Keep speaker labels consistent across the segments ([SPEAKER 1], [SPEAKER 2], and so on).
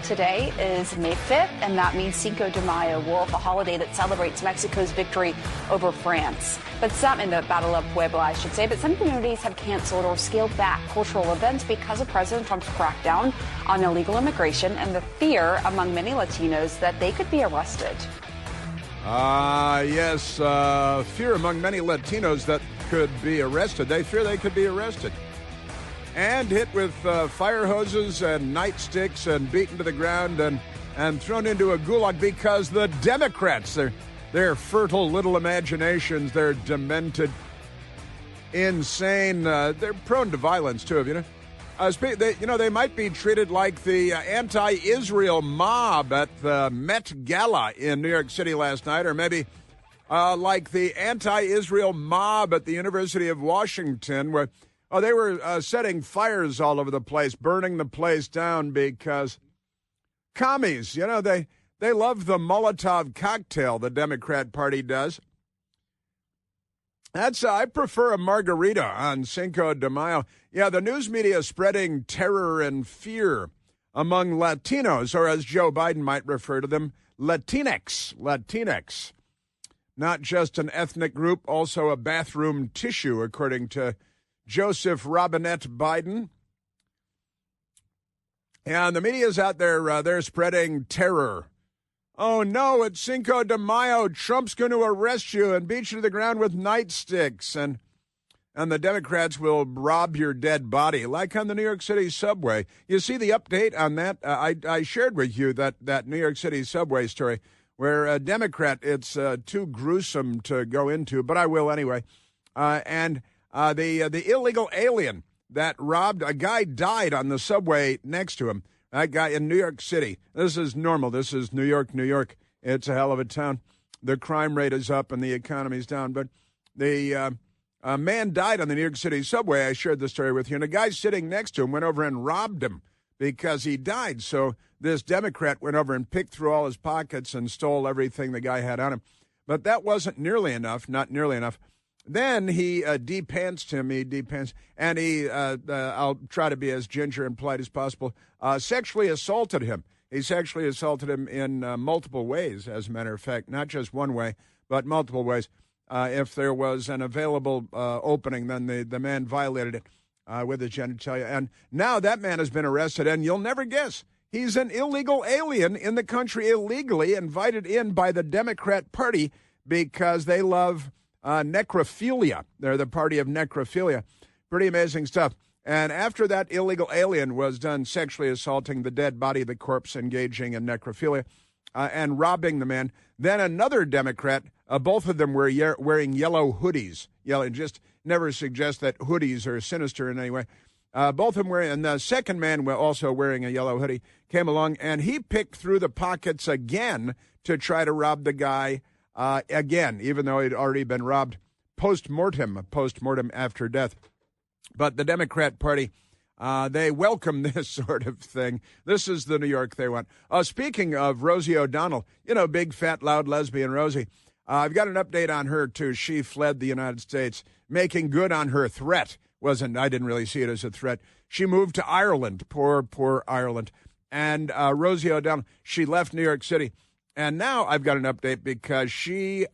[SPEAKER 1] Today is May 5th, and that means Cinco de Mayo, Wolf, a holiday that celebrates Mexico's victory over France. But some, in the Battle of Puebla, I should say, but some communities have canceled or scaled back cultural events because of President Trump's crackdown on illegal immigration and the fear among many Latinos that they could be arrested.
[SPEAKER 2] Yes, fear among many Latinos that could be arrested. They fear they could be arrested and hit with fire hoses and nightsticks and beaten to the ground and thrown into a gulag because the Democrats, their fertile little imaginations, they're demented, insane. They're prone to violence, too, you know. They might be treated like the anti-Israel mob at the Met Gala in New York City last night, or maybe like the anti-Israel mob at the University of Washington, where they were setting fires all over the place, burning the place down because commies, they love the Molotov cocktail, the Democrat Party does. I prefer a margarita on Cinco de Mayo. Yeah, the news media is spreading terror and fear among Latinos, or as Joe Biden might refer to them, Latinx. Not just an ethnic group, also a bathroom tissue, according to Joseph Robinette Biden. And the media's out there, they're spreading terror. Oh, no, it's Cinco de Mayo. Trump's going to arrest you and beat you to the ground with nightsticks. And the Democrats will rob your dead body, like on the New York City subway. You see the update on that? I shared with you that New York City subway story where a Democrat, it's too gruesome to go into, but I will anyway. The illegal alien that robbed a guy died on the subway next to him. That guy in New York City. This is normal. This is New York, New York. It's a hell of a town. The crime rate is up and the economy's down. But the man died on the New York City subway. I shared the story with you. And a guy sitting next to him went over and robbed him because he died. So this Democrat went over and picked through all his pockets and stole everything the guy had on him. But that wasn't nearly enough, not nearly enough. Then he de-pantsed him, and he, I'll try to be as ginger and polite as possible, sexually assaulted him. He sexually assaulted him in multiple ways, as a matter of fact, not just one way, but multiple ways. If there was an available opening, then the man violated it with his genitalia. And now that man has been arrested, and you'll never guess, he's an illegal alien in the country, illegally invited in by the Democrat Party because they love necrophilia. They're the party of necrophilia. Pretty amazing stuff. And after that illegal alien was done sexually assaulting the dead body of the corpse, engaging in necrophilia, and robbing the man, then another Democrat, both of them were wearing yellow hoodies. Yellow, just never suggest that hoodies are sinister in any way. Both of them wearing, and the second man also wearing a yellow hoodie, came along, and he picked through the pockets again to try to rob the guy again, even though he'd already been robbed post-mortem after death. But the Democrat Party, they welcome this sort of thing. This is the New York they want. Speaking of Rosie O'Donnell, big, fat, loud lesbian Rosie, I've got an update on her, too. She fled the United States, making good on her threat. I didn't really see it as a threat. She moved to Ireland, poor Ireland. And Rosie O'Donnell, she left New York City. And now I've got an update because she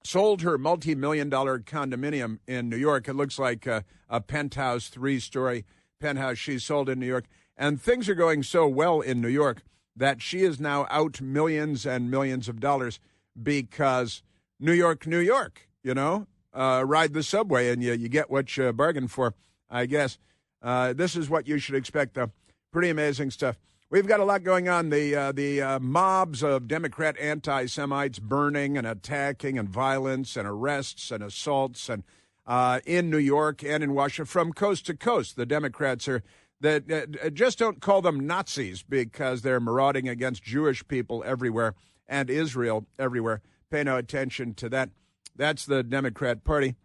[SPEAKER 2] sold her multi-million-dollar condominium in New York. It looks like a penthouse, 3-story penthouse she sold in New York. And things are going so well in New York that she is now out millions and millions of dollars because New York, ride the subway and you get what you bargained for, I guess. This is what you should expect, though. Pretty amazing stuff. We've got a lot going on. The mobs of Democrat anti-Semites burning and attacking and violence and arrests and assaults and in New York and in Washington from coast to coast. The Democrats just don't call them Nazis because they're marauding against Jewish people everywhere and Israel everywhere. Pay no attention to that. That's the Democrat Party.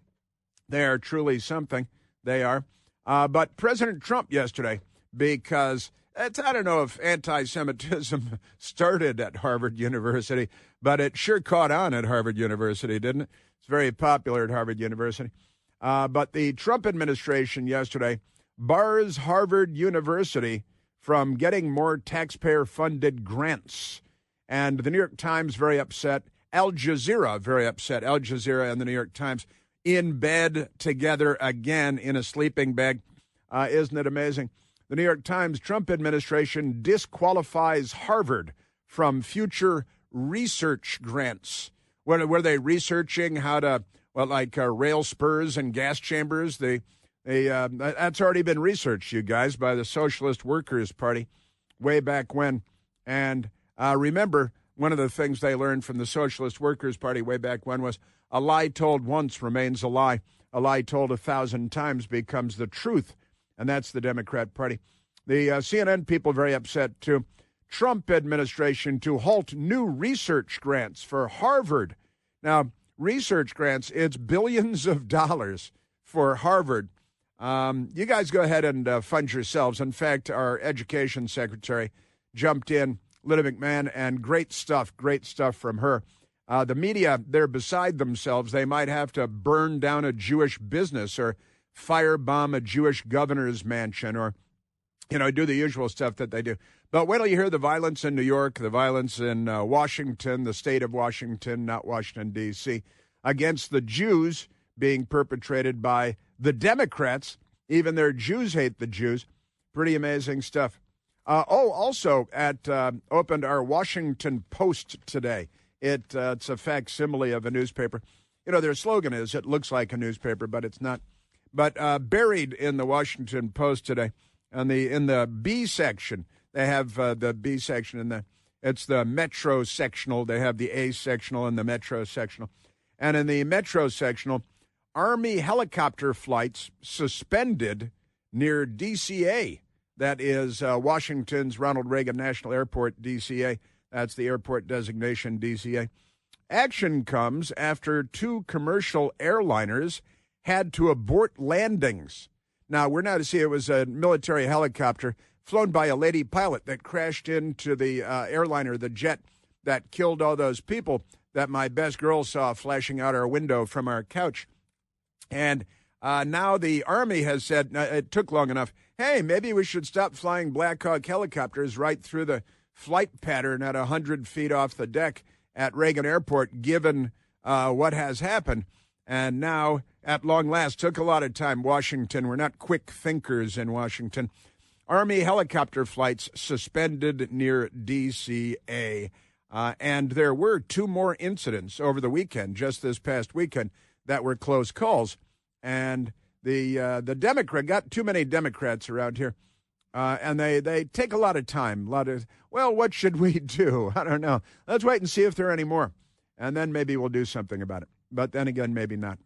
[SPEAKER 2] They are truly something. They are. But President Trump yesterday, because I don't know if anti-Semitism started at Harvard University, but it sure caught on at Harvard University, didn't it? It's very popular at Harvard University. But the Trump administration yesterday bars Harvard University from getting more taxpayer-funded grants. And the New York Times very upset. Al Jazeera very upset. Al Jazeera and the New York Times in bed together again in a sleeping bag. Isn't it amazing? The New York Times, Trump administration disqualifies Harvard from future research grants. Were they researching how to, rail spurs and gas chambers? That's already been researched, you guys, by the Socialist Workers' Party way back when. And remember, one of the things they learned from the Socialist Workers' Party way back when was a lie told once remains a lie. A lie told 1,000 times becomes the truth. And that's the Democrat Party. The CNN people very upset, too. Trump administration to halt new research grants for Harvard. Now, research grants, it's billions of dollars for Harvard. You guys go ahead and fund yourselves. In fact, our education secretary jumped in, Lydia McMahon, and great stuff from her. The media, they're beside themselves. They might have to burn down a Jewish business or firebomb a Jewish governor's mansion or, do the usual stuff that they do. But wait till you hear the violence in New York, the violence in Washington, the state of Washington, not Washington, D.C., against the Jews being perpetrated by the Democrats. Even their Jews hate the Jews. Pretty amazing stuff. Also opened our Washington Post today. It's a facsimile of a newspaper. Their slogan is, it looks like a newspaper, but it's not. But buried in the Washington Post today, in the B section, they have the B section, it's the Metro sectional. They have the A sectional and the Metro sectional. And in the Metro sectional, Army helicopter flights suspended near DCA. That is Washington's Ronald Reagan National Airport, DCA. That's the airport designation, DCA. Action comes after 2 commercial airliners had to abort landings. Now, we're now to see it was a military helicopter flown by a lady pilot that crashed into the airliner, the jet that killed all those people that my best girl saw flashing out our window from our couch. And now the Army has said, it took long enough, hey, maybe we should stop flying Black Hawk helicopters right through the flight pattern at 100 feet off the deck at Reagan Airport, given what has happened. And now, at long last, took a lot of time. Washington, we're not quick thinkers in Washington. Army helicopter flights suspended near DCA. And there were 2 more incidents over the weekend, just this past weekend, that were close calls. And the Democrat, got too many Democrats around here. And they take a lot of time. What should we do? I don't know. Let's wait and see if there are any more. And then maybe we'll do something about it. But then again, maybe not.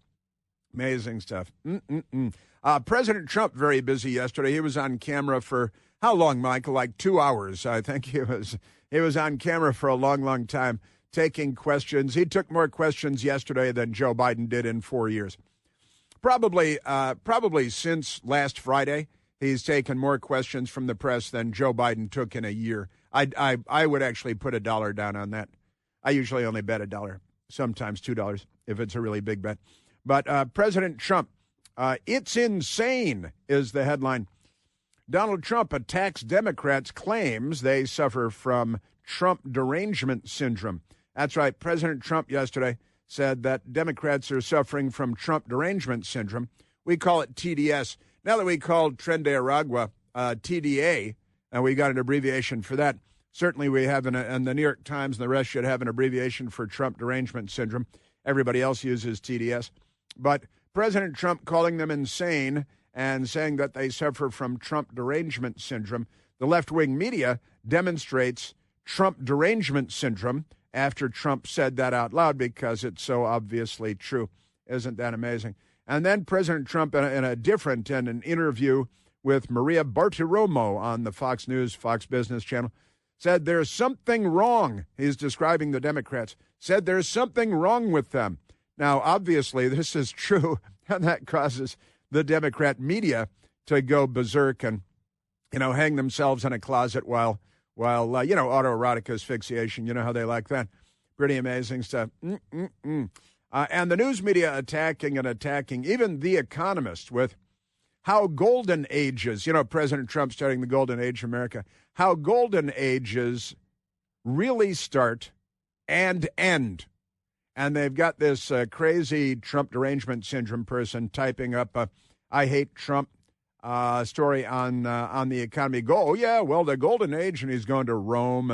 [SPEAKER 2] Amazing stuff. President Trump, very busy yesterday. He was on camera for how long, Michael? Like 2 hours. I think he was on camera for a long, long time taking questions. He took more questions yesterday than Joe Biden did in 4 years. Probably since last Friday, he's taken more questions from the press than Joe Biden took in a year. I would actually put $1 down on that. I usually only bet $1, sometimes $2 if it's a really big bet. But President Trump, it's insane is the headline. Donald Trump attacks Democrats, claims they suffer from Trump derangement syndrome. That's right. President Trump yesterday said that Democrats are suffering from Trump derangement syndrome. We call it TDS. Now that we called Tren de Aragua TDA, and we got an abbreviation for that, certainly we have, and the New York Times and the rest should have an abbreviation for Trump derangement syndrome. Everybody else uses TDS. But President Trump calling them insane and saying that they suffer from Trump derangement syndrome. The left-wing media demonstrates Trump derangement syndrome after Trump said that out loud because it's so obviously true. Isn't that amazing? And then President Trump, in an interview with Maria Bartiromo on the Fox News, Fox Business Channel, said there's something wrong. He's describing the Democrats. Said there's something wrong with them. Now, obviously, this is true, and that causes the Democrat media to go berserk and, hang themselves in a closet while autoerotic asphyxiation. You know how they like that. Pretty amazing stuff. And the news media attacking, even The Economist with how golden ages, President Trump starting the golden age of America, how golden ages really start and end. And they've got this crazy Trump derangement syndrome person typing up a I hate Trump story on the economy. The golden age, and he's going to Rome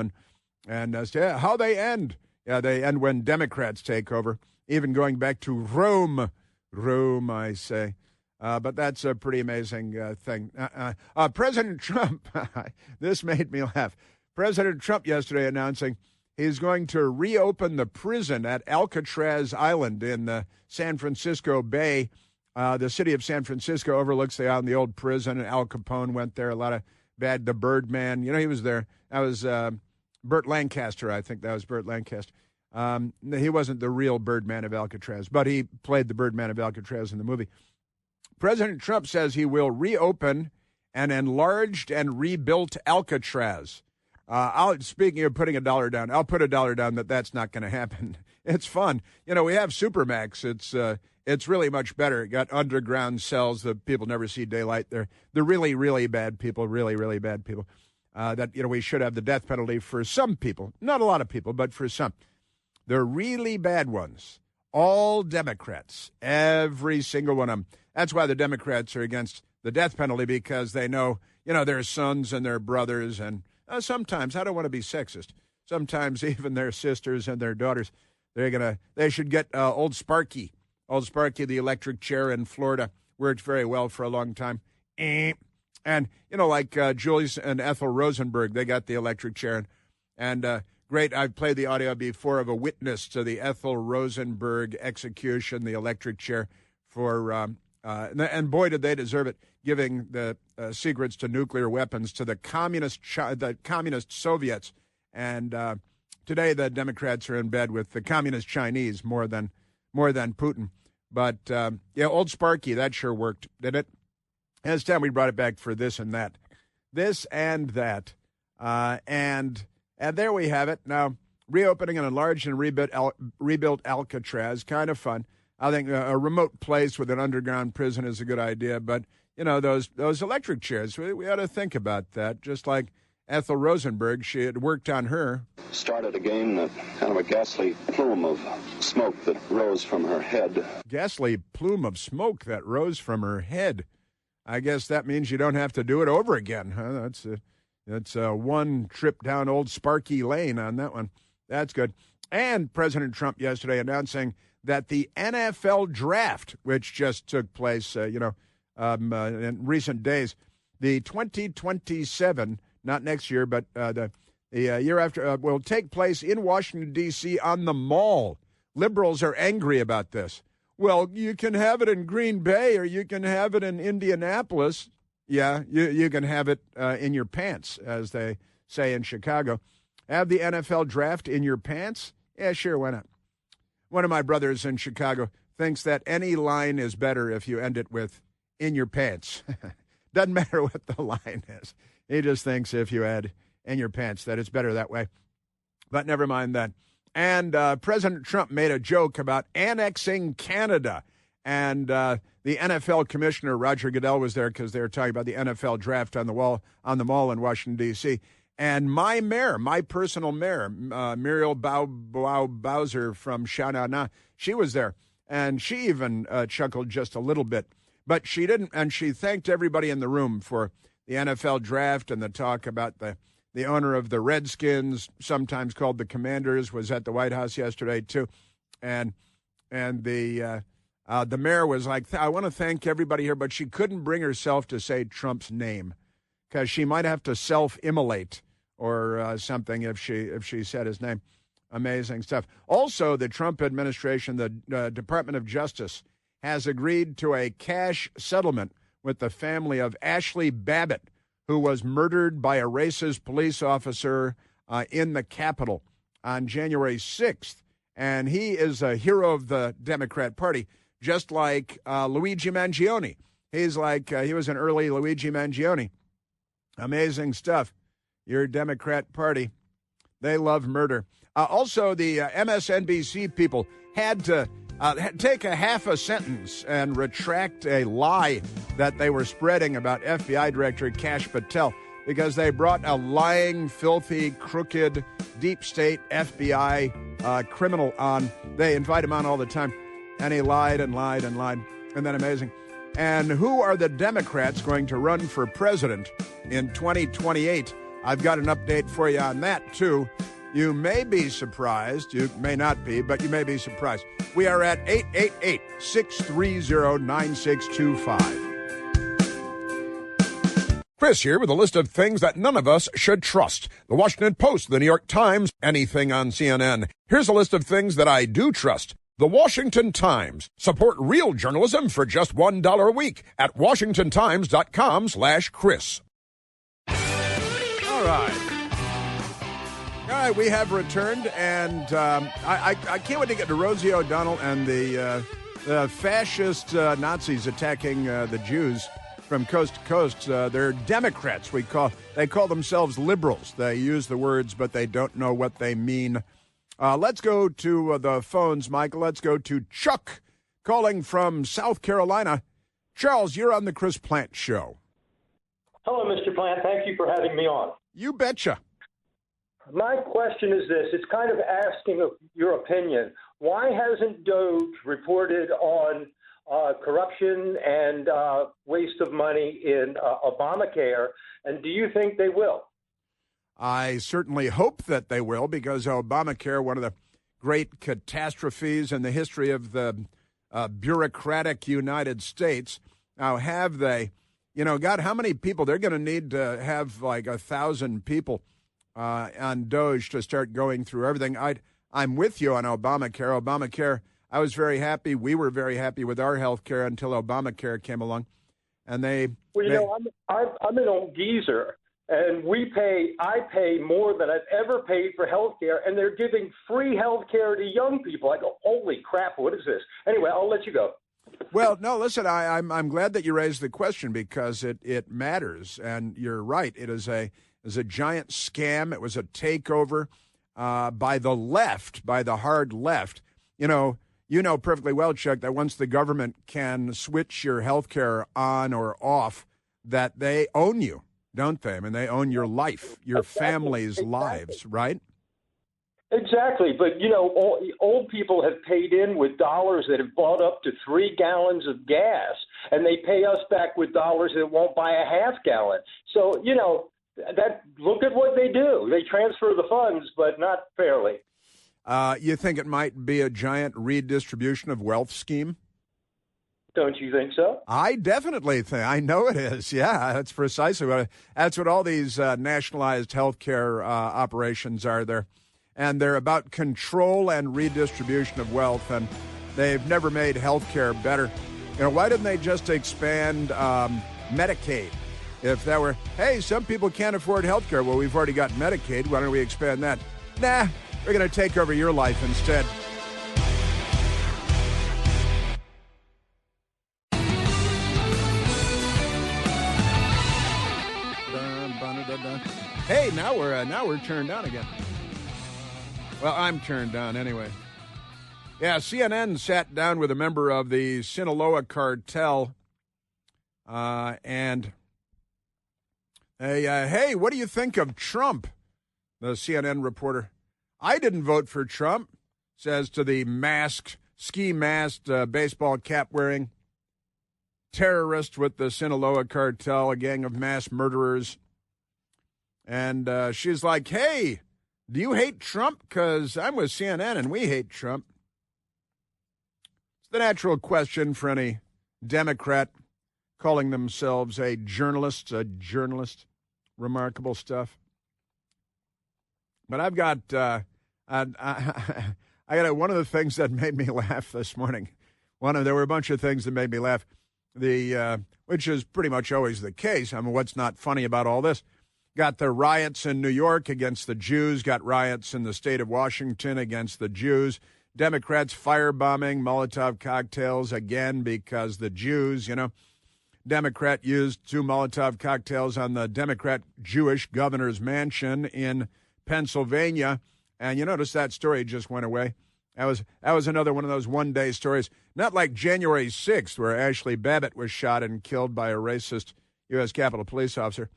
[SPEAKER 2] and how they end. Yeah, they end when Democrats take over, even going back to Rome, I say. But that's a pretty amazing thing. President Trump, this made me laugh. President Trump yesterday announcing he's going to reopen the prison at Alcatraz Island in the San Francisco Bay. The city of San Francisco overlooks the island, the old prison, and Al Capone went there. A lot of the Birdman. He was there. That was Burt Lancaster, I think that was Burt Lancaster. He wasn't the real Birdman of Alcatraz, but he played the Birdman of Alcatraz in the movie. President Trump says he will reopen an enlarged and rebuilt Alcatraz. Speaking of putting $1 down, I'll put $1 down that's not going to happen. It's fun. We have Supermax. It's really much better. It got underground cells that people never see daylight. They're really, really bad people, really, really bad people. We should have the death penalty for some people. Not a lot of people, but for some. The really bad ones, all Democrats, every single one of them. That's why the Democrats are against the death penalty, because they know, their sons and their brothers, and sometimes, I don't want to be sexist, sometimes even their sisters and their daughters, they should get Old Sparky, the electric chair in Florida, worked very well for a long time. And, like Julius and Ethel Rosenberg, they got the electric chair. And great, I've played the audio before of a witness to the Ethel Rosenberg execution, the electric chair, and boy, did they deserve it, giving the secrets to nuclear weapons to the communist Soviets. And today the Democrats are in bed with the communist Chinese more than Putin. But, Old Sparky, that sure worked, did it? And it's time we brought it back for this and that. This and that. And there we have it. Now, reopening an enlarged and rebuilt Alcatraz, kind of fun. I think a remote place with an underground prison is a good idea. But, those electric chairs, we ought to think about that. Just like Ethel Rosenberg, she had worked on her.
[SPEAKER 3] Started again, kind of a ghastly plume of smoke that rose from her head.
[SPEAKER 2] Ghastly plume of smoke that rose from her head. I guess that means you don't have to do it over again. Huh? That's one trip down Old Sparky Lane on that one. That's good. And President Trump yesterday announcing that the NFL draft, which just took place, in recent days, the 2027, not next year, but the year after, will take place in Washington, D.C. on the Mall. Liberals are angry about this. Well, you can have it in Green Bay or you can have it in Indianapolis. Yeah, you can have it in your pants, as they say in Chicago. Have the NFL draft in your pants? Yeah, sure, why not? One of my brothers in Chicago thinks that any line is better if you end it with in your pants. Doesn't matter what the line is. He just thinks if you add in your pants that it's better that way. But never mind that. And President Trump made a joke about annexing Canada. And the NFL commissioner, Roger Goodell, was there because they were talking about the NFL draft on the Mall in Washington, D.C. And my mayor, my personal mayor, Muriel Bowser from Sha-Na-Na, she was there. And she even chuckled just a little bit. But she didn't, and she thanked everybody in the room for the NFL draft and the talk about the owner of the Redskins, sometimes called the Commanders, was at the White House yesterday, too. And the mayor was like, I want to thank everybody here, but she couldn't bring herself to say Trump's name because she might have to self-immolate or something if she said his name. Amazing stuff. Also, the Trump administration, the Department of Justice, has agreed to a cash settlement with the family of Ashley Babbitt, who was murdered by a racist police officer in the Capitol on January 6th. And he is a hero of the Democrat Party, just like Luigi Mangione. He was an early Luigi Mangione. Amazing stuff. Your Democrat Party, they love murder. Also, the MSNBC people had to take a half a sentence and retract a lie that they were spreading about FBI Director Kash Patel, because they brought a lying, filthy, crooked, deep state FBI criminal on. They invite him on all the time. And he lied and lied and lied. Isn't that amazing? And who are the Democrats going to run for president in 2028? I've got an update for you on that, too. You may be surprised. You may not be, but you may be surprised. We are at 888-630-9625. Chris here with a list of things that none of us should trust. The Washington Post, the New York Times, anything on CNN. Here's a list of things that I do trust. The Washington Times. Support real journalism for just $1 a week at washingtontimes.com/Chris. All right, we have returned, and I can't wait to get to Rosie O'Donnell and the fascist Nazis attacking the Jews from coast to coast. They're Democrats. They call themselves liberals. They use the words, but they don't know what they mean. Let's go to the phones, Michael. Let's go to Chuck calling from South Carolina. Charles, you're on the Chris Plante Show.
[SPEAKER 4] Hello, Mr. Plante. Thank you for having me on.
[SPEAKER 2] You betcha.
[SPEAKER 4] My question is this. It's kind of asking your opinion. Why hasn't DOJ reported on corruption and waste of money in Obamacare, and do you think they will?
[SPEAKER 2] I certainly hope that they will, because Obamacare, one of the great catastrophes in the history of the bureaucratic United States. Now, have they, God, how many people? They're going to need to have like 1,000 people on DOJ to start going through everything. I'm with you on Obamacare. Obamacare, I was very happy. We were very happy with our health care until Obamacare came along. And I'm an old geezer. And I pay more than I've ever paid for health care, and they're giving free health care to young people. I go, holy crap, what is this? Anyway, I'll let you go. Well, no, listen, I'm glad that you raised the question, because it matters, and you're right. It is a giant scam. It was a takeover by the left, by the hard left. You know perfectly well, Chuck, that once the government can switch your health care on or off, that they own you. Don't they? I mean, they own your life, your family's lives, right?
[SPEAKER 4] Exactly. But, old people have paid in with dollars that have bought up to 3 gallons of gas, and they pay us back with dollars that won't buy a half gallon. So, look at what they do. They transfer the funds, but not fairly.
[SPEAKER 2] You think it might be a giant redistribution of wealth scheme?
[SPEAKER 4] Don't you think so?
[SPEAKER 2] I definitely think. I know it is. Yeah, that's precisely what all these nationalized healthcare operations are. And they're about control and redistribution of wealth, and they've never made healthcare better. Why didn't they just expand Medicaid? If that were, hey, some people can't afford healthcare. Well, we've already got Medicaid. Why don't we expand that? Nah, we're going to take over your life instead. Hey, now we're turned on again. Well, I'm turned on anyway. Yeah, CNN sat down with a member of the Sinaloa cartel, and hey, what do you think of Trump? The CNN reporter. I didn't vote for Trump, says to the ski-masked, baseball cap-wearing terrorist with the Sinaloa cartel, a gang of mass murderers. And she's like, hey, do you hate Trump? Because I'm with CNN and we hate Trump. It's the natural question for any Democrat calling themselves a journalist. Remarkable stuff. But I've got, I got one of the things that made me laugh this morning. There were a bunch of things that made me laugh, which is pretty much always the case. I mean, what's not funny about all this? Got the riots in New York against the Jews, got riots in the state of Washington against the Jews. Democrats firebombing Molotov cocktails again because the Jews, Democrat used 2 Molotov cocktails on the Democrat Jewish governor's mansion in Pennsylvania. And you notice that story just went away. That was another one of those one-day stories. Not like January 6th, where Ashley Babbitt was shot and killed by a racist U.S. Capitol Police officer.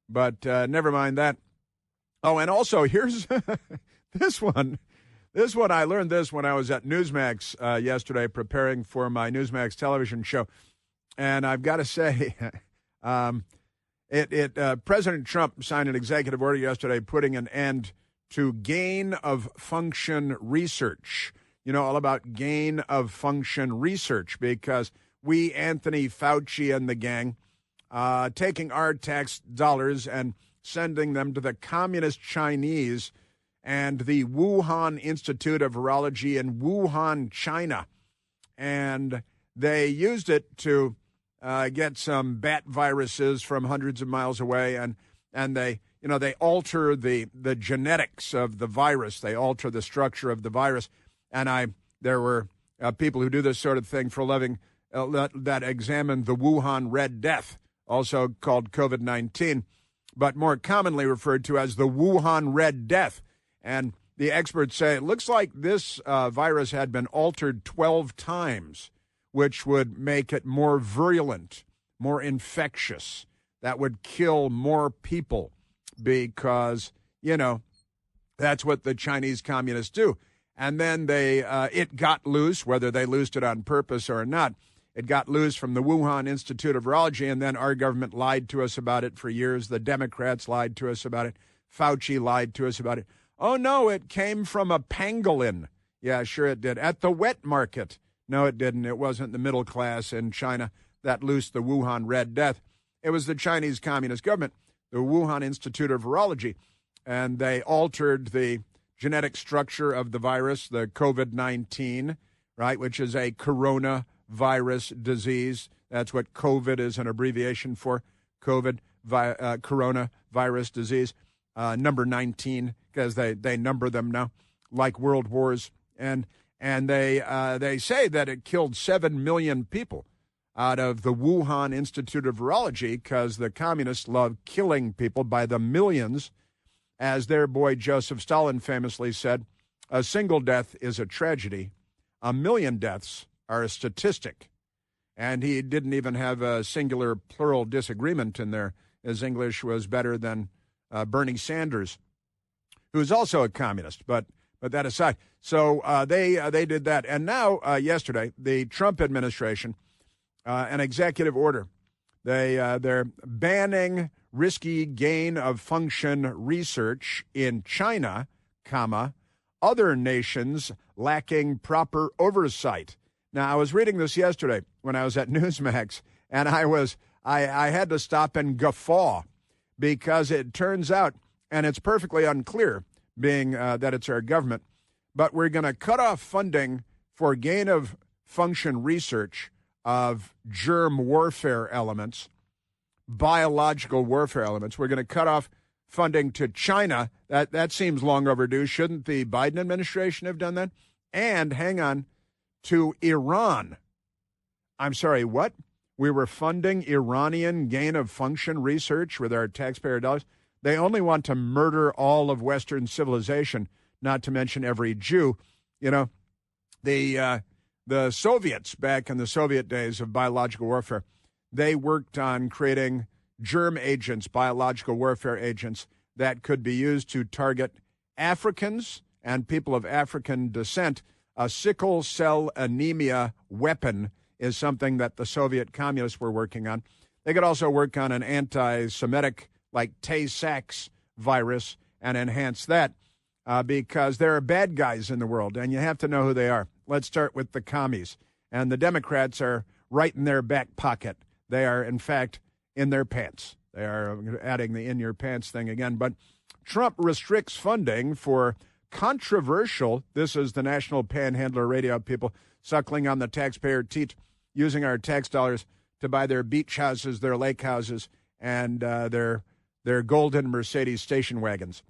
[SPEAKER 2] But never mind that. Oh, and also, here's this one. This one, I learned this when I was at Newsmax yesterday preparing for my Newsmax television show. And I've got to say, President Trump signed an executive order yesterday putting an end to gain-of-function research. You know, all about gain-of-function research, because we, Anthony Fauci and the gang, taking our tax dollars and sending them to the communist Chinese and the Wuhan Institute of Virology in Wuhan, China. And they used it to get some bat viruses from hundreds of miles away, and they alter the genetics of the virus. They alter the structure of the virus. And there were people who do this sort of thing for a living that examined the Wuhan Red Death, also called COVID-19, but more commonly referred to as the Wuhan Red Death. And the experts say it looks like this virus had been altered 12 times, which would make it more virulent, more infectious. That would kill more people because, that's what the Chinese communists do. And then it got loose, whether they loosed it on purpose or not. It got loose from the Wuhan Institute of Virology, and then our government lied to us about it for years. The Democrats lied to us about it. Fauci lied to us about it. Oh, no, it came from a pangolin. Yeah, sure it did. At the wet market. No, it didn't. It wasn't the middle class in China that loosed the Wuhan Red Death. It was the Chinese Communist government, the Wuhan Institute of Virology, and they altered the genetic structure of the virus, the COVID-19, right, which is a coronavirus disease. That's what COVID is an abbreviation for, coronavirus disease. Number 19, because they number them now, like world wars. And they say that it killed 7 million people out of the Wuhan Institute of Virology, because the communists love killing people by the millions. As their boy Joseph Stalin famously said, a single death is a tragedy. 1 million deaths are a statistic. And he didn't even have a singular plural disagreement in there. His English was better than Bernie Sanders, who is also a communist, but that aside. So they did that. And now, yesterday, the Trump administration, an executive order, they're banning risky gain-of-function research in China, other nations lacking proper oversight. Now, I was reading this yesterday when I was at Newsmax, and I had to stop and guffaw, because it turns out, and it's perfectly unclear, being that it's our government, but we're going to cut off funding for gain-of-function research of germ warfare elements, biological warfare elements. We're going to cut off funding to China. That seems long overdue. Shouldn't the Biden administration have done that? And hang on, to Iran. I'm sorry, what? We were funding Iranian gain-of-function research with our taxpayer dollars? They only want to murder all of Western civilization, not to mention every Jew. The Soviets, back in the Soviet days of biological warfare, they worked on creating germ agents, biological warfare agents, that could be used to target Africans and people of African descent. A sickle cell anemia weapon is something that the Soviet communists were working on. They could also work on an anti-Semitic, like Tay-Sachs virus, and enhance that, because there are bad guys in the world, and you have to know who they are. Let's start with the commies. And the Democrats are right in their back pocket. They are, in fact, in their pants. They are adding the in-your-pants thing again. But Trump restricts funding for controversial, this is the National Panhandler Radio people suckling on the taxpayer teat, using our tax dollars to buy their beach houses, their lake houses, and their golden Mercedes station wagons.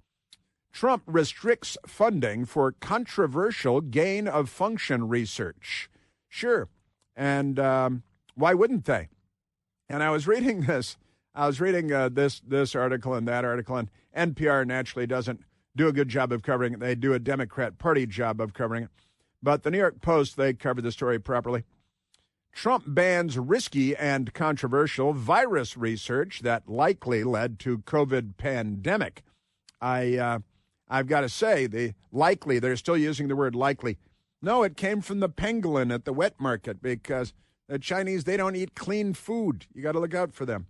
[SPEAKER 2] Trump restricts funding for controversial gain-of-function research. Sure, and why wouldn't they? And I was reading this. I was reading this article and that article, and NPR naturally doesn't do a good job of covering it. They do a Democrat Party job of covering it. But the New York Post, they covered the story properly. Trump bans risky and controversial virus research that likely led to COVID pandemic. I've got to say, they're still using the word likely. No, it came from the pangolin at the wet market because the Chinese, they don't eat clean food. You got to look out for them.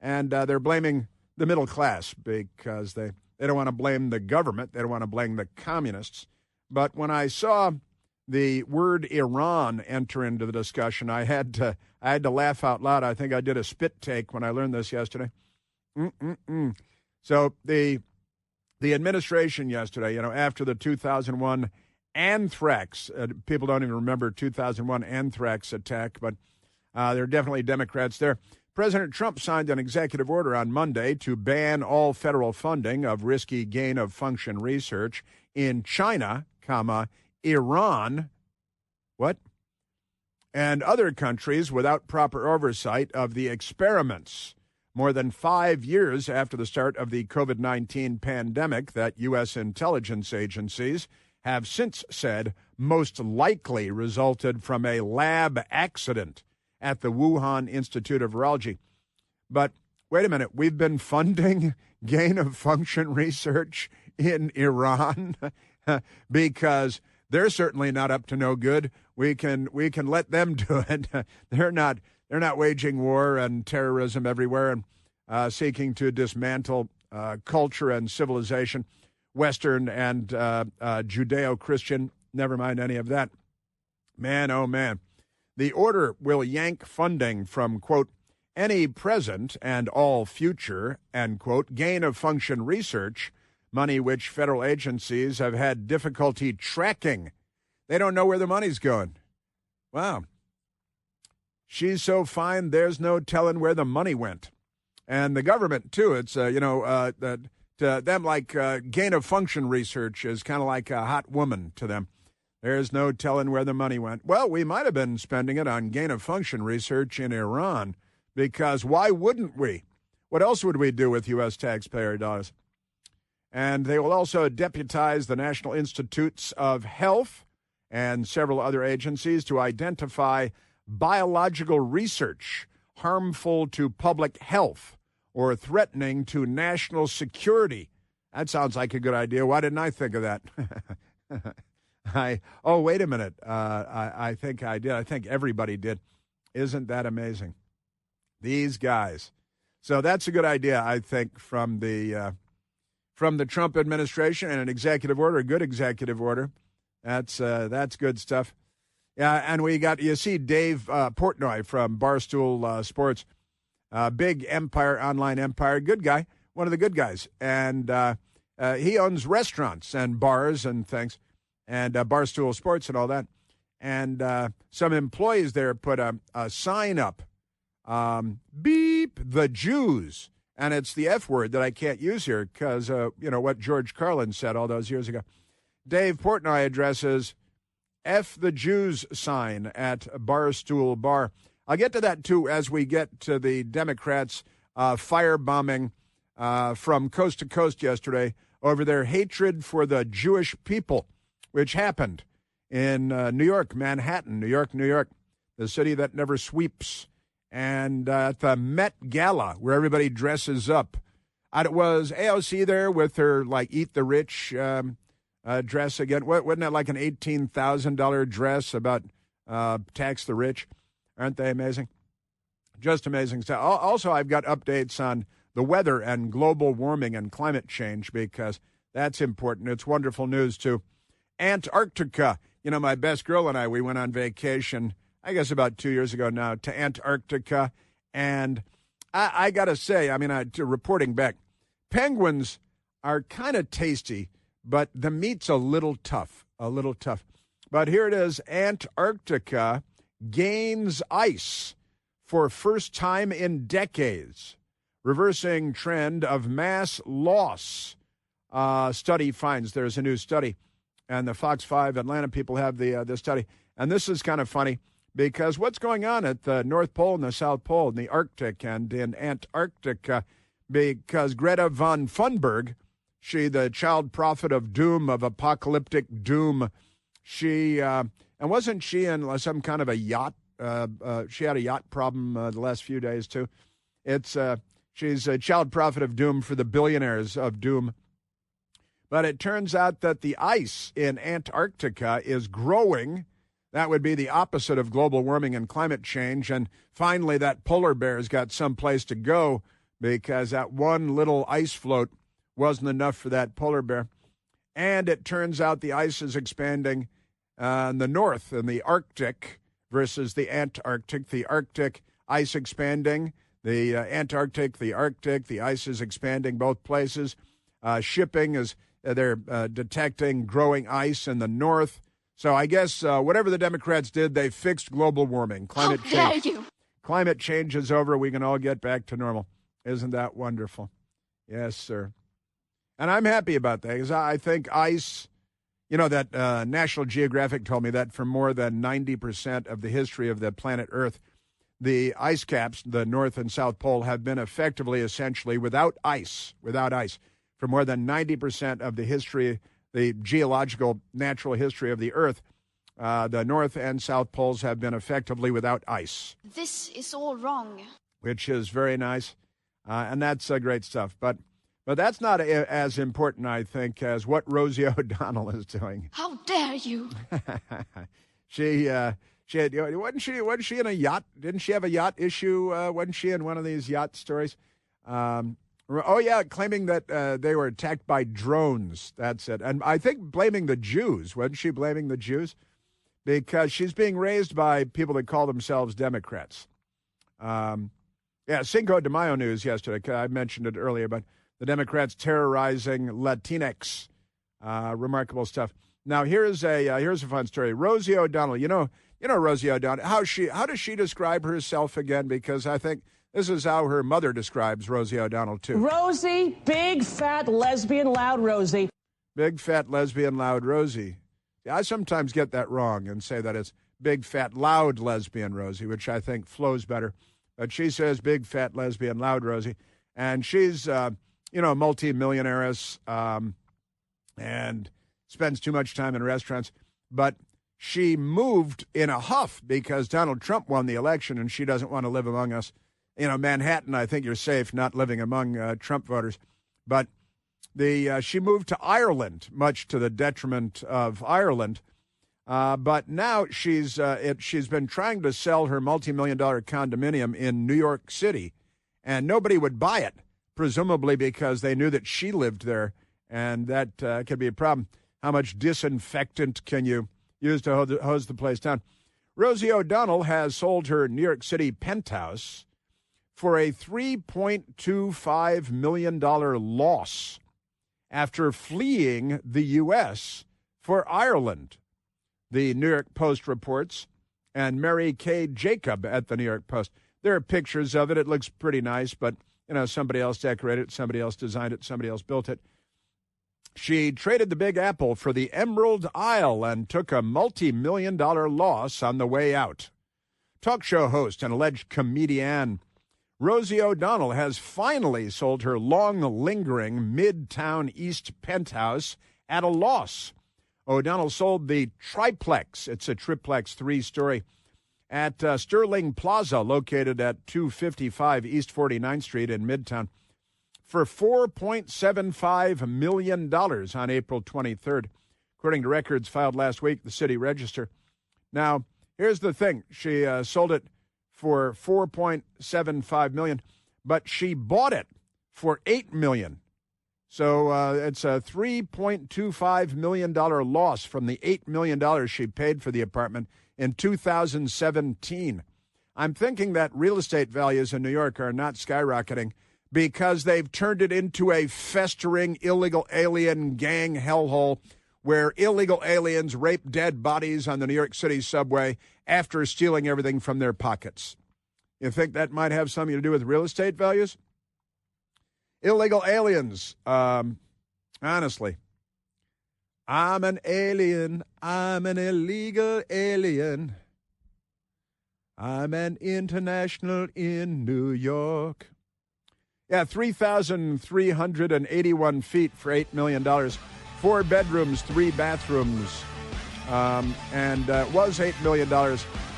[SPEAKER 2] And they're blaming the middle class because they don't want to blame the government. They don't want to blame the communists. But when I saw the word Iran enter into the discussion, I had to laugh out loud. I think I did a spit take when I learned this yesterday. So the administration yesterday, after the 2001 anthrax, people don't even remember 2001 anthrax attack, but there are definitely Democrats there. President Trump signed an executive order on Monday to ban all federal funding of risky gain-of-function research in China, Iran, and other countries without proper oversight of the experiments. More than 5 years after the start of the COVID-19 pandemic that U.S. intelligence agencies have since said most likely resulted from a lab accident at the Wuhan Institute of Virology. But wait a minute, we've been funding gain-of-function research in Iran because they're certainly not up to no good. We can let them do it. They're not waging war and terrorism everywhere and seeking to dismantle culture and civilization, Western and Judeo-Christian. Never mind any of that. Man, oh man. The order will yank funding from, quote, any present and all future, end quote, gain-of-function research, money which federal agencies have had difficulty tracking. They don't know where the money's going. Wow. She's so fine, there's no telling where the money went. And the government, too, it's, to them, like gain-of-function research is kind of like a hot woman to them. There's no telling where the money went. Well, we might have been spending it on gain-of-function research in Iran, because why wouldn't we? What else would we do with U.S. taxpayer dollars? And they will also deputize the National Institutes of Health and several other agencies to identify biological research harmful to public health or threatening to national security. That sounds like a good idea. Why didn't I think of that? Wait a minute. I think I did. I think everybody did. Isn't that amazing? These guys. So that's a good idea, I think, from the Trump administration, and an executive order, a good executive order. That's good stuff. Yeah, and you see Dave Portnoy from Barstool Sports, big empire, online empire, good guy, one of the good guys. And he owns restaurants and bars and things, and Barstool Sports and all that. And some employees there put a sign up, beep the Jews. And it's the F word that I can't use here because, what George Carlin said all those years ago. Dave Portnoy addresses F the Jews sign at Barstool Bar. I'll get to that, too, as we get to the Democrats firebombing from coast to coast yesterday over their hatred for the Jewish people, which happened in New York, Manhattan, New York, the city that never sleeps. And at the Met Gala, where everybody dresses up. Was AOC there with her, Eat the Rich dress again? Wasn't that like an $18,000 dress about tax the rich? Aren't they amazing? Just amazing stuff. Also, I've got updates on the weather and global warming and climate change because that's important. It's wonderful news, too. Antarctica. My best girl and I, we went on vacation, I guess about 2 years ago now, to Antarctica. And I got to say, reporting back, penguins are kind of tasty, but the meat's a little tough. But here it is, Antarctica gains ice for first time in decades. Reversing trend of mass loss. Study finds, there's a new study, and the Fox 5 Atlanta people have the study. And this is kind of funny, because what's going on at the North Pole and the South Pole and the Arctic and in Antarctica, because Greta von Thunberg, she the child prophet of doom, of apocalyptic doom, and wasn't she in some kind of a yacht? She had a yacht problem the last few days, too. She's a child prophet of doom for the billionaires of doom. But it turns out that the ice in Antarctica is growing. That would be the opposite of global warming and climate change. And finally, that polar bear's got someplace to go because that one little ice float wasn't enough for that polar bear. And it turns out the ice is expanding in the north, in the Arctic versus the Antarctic. The Arctic ice expanding, the Antarctic, the Arctic, the ice is expanding both places. Shipping is, they're detecting growing ice in the north. So I guess whatever the Democrats did, they fixed global warming. Climate change.
[SPEAKER 5] How dare you?
[SPEAKER 2] Climate change is over. We can all get back to normal. Isn't that wonderful? Yes, sir. And I'm happy about that because I think ice, that National Geographic told me that for more than 90% of the history of the planet Earth, the ice caps, the North and South Pole, have been effectively, essentially, without ice, for more than 90% of the history, the geological, natural history of the Earth. The North and South Poles have been effectively without ice.
[SPEAKER 5] This is all wrong.
[SPEAKER 2] Which is very nice, and that's great stuff. But that's not as important, I think, as what Rosie O'Donnell is doing.
[SPEAKER 5] How dare you?
[SPEAKER 2] She wasn't she in a yacht? Didn't she have a yacht issue? Wasn't she in one of these yacht stories? Claiming that they were attacked by drones. That's it. And I think blaming the Jews. Wasn't she blaming the Jews? Because she's being raised by people that call themselves Democrats. Cinco de Mayo news yesterday. I mentioned it earlier, but the Democrats terrorizing Latinx. Remarkable stuff. Now here's a fun story. Rosie O'Donnell. You know Rosie O'Donnell. How does she describe herself again? Because I think this is how her mother describes Rosie O'Donnell too.
[SPEAKER 6] Rosie, big fat lesbian, loud Rosie.
[SPEAKER 2] Big fat lesbian, loud Rosie. I sometimes get that wrong and say that it's big fat loud lesbian Rosie, which I think flows better. But she says big fat lesbian, loud Rosie, and she's multi-millionaires and spends too much time in restaurants. But she moved in a huff because Donald Trump won the election, and she doesn't want to live among us. Manhattan, I think you're safe not living among Trump voters. But she moved to Ireland, much to the detriment of Ireland. But now she's been trying to sell her multi-million-dollar condominium in New York City, and nobody would buy it, presumably because they knew that she lived there, and that could be a problem. How much disinfectant can you use to hose the place down? Rosie O'Donnell has sold her New York City penthouse for a $3.25 million loss after fleeing the U.S. for Ireland. The New York Post reports, and Mary Kay Jacob at the New York Post. There are pictures of it. It looks pretty nice, but, somebody else decorated it, somebody else designed it, somebody else built it. She traded the Big Apple for the Emerald Isle and took a multi-million-dollar loss on the way out. Talk show host and alleged comedian Rosie O'Donnell has finally sold her long-lingering Midtown East penthouse at a loss. O'Donnell sold the triplex, it's a triplex 3-story, at Sterling Plaza, located at 255 East 49th Street in Midtown, for $4.75 million on April 23rd, according to records filed last week, the City Register. Now, here's the thing. She sold it for $4.75 million, but she bought it for $8 million. So it's a $3.25 million loss from the $8 million she paid for the apartment in 2017. I'm thinking that real estate values in New York are not skyrocketing because they've turned it into a festering illegal alien gang hellhole where illegal aliens rape dead bodies on the New York City subway after stealing everything from their pockets. You think that might have something to do with real estate values? Illegal aliens, honestly. I'm an alien. I'm an illegal alien. I'm an international in New York. Yeah, 3,381 feet for $8 million. 4 bedrooms, 3 bathrooms. and it was $8 million.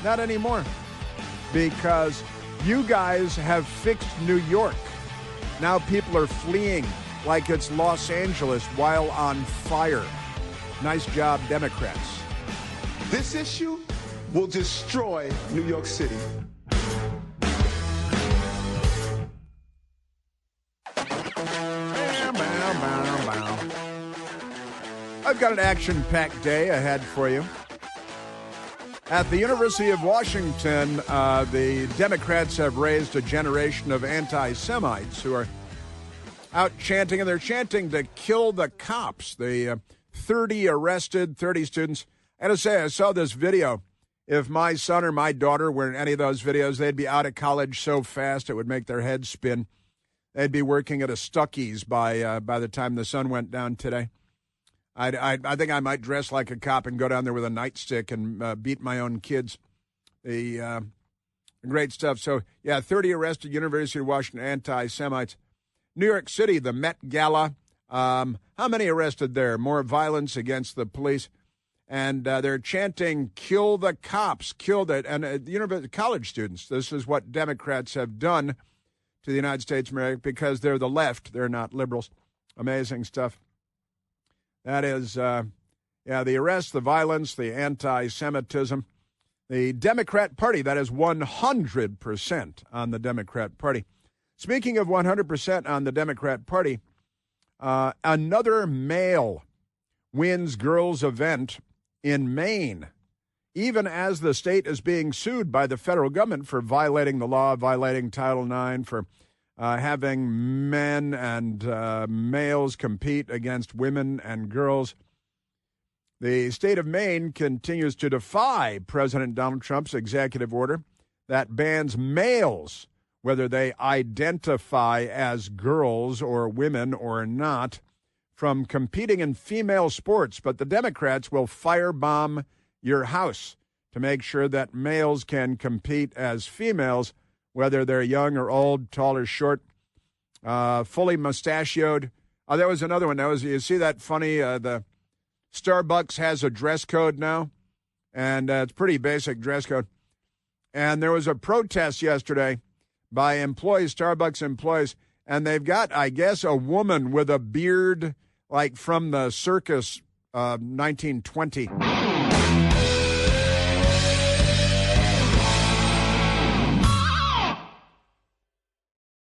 [SPEAKER 2] Not anymore, because you guys have fixed New York. Now people are fleeing like it's Los Angeles while on fire. Nice job, Democrats.
[SPEAKER 7] This issue will destroy New York City.
[SPEAKER 2] I've got an action-packed day ahead for you. At the University of Washington, the Democrats have raised a generation of anti-Semites who are out chanting, and they're chanting to kill the cops. The 30 arrested, 30 students. I got to say, I saw this video. If my son or my daughter were in any of those videos, they'd be out of college so fast it would make their heads spin. They'd be working at a Stuckey's by the time the sun went down today. I think I might dress like a cop and go down there with a nightstick and beat my own kids. The great stuff. So, yeah, 30 arrested University of Washington anti-Semites. New York City, the Met Gala. How many arrested there? More violence against the police. And they're chanting, kill the cops, kill that. And the college students, this is what Democrats have done to the United States of America because they're the left. They're not liberals. Amazing stuff. That is, the arrests, the violence, the anti-Semitism. The Democrat Party, that is 100% on the Democrat Party. Speaking of 100% on the Democrat Party, another male wins girls' event in Maine, even as the state is being sued by the federal government for violating the law, violating Title IX, for having men and males compete against women and girls. The state of Maine continues to defy President Donald Trump's executive order that bans males, whether they identify as girls or women or not, from competing in female sports. But the Democrats will firebomb your house to make sure that males can compete as females, whether they're young or old, tall or short, fully mustachioed. There was another one. You see that funny, the Starbucks has a dress code now, and it's pretty basic dress code. And there was a protest yesterday by Starbucks employees, and they've got, I guess, a woman with a beard like from the circus 1920.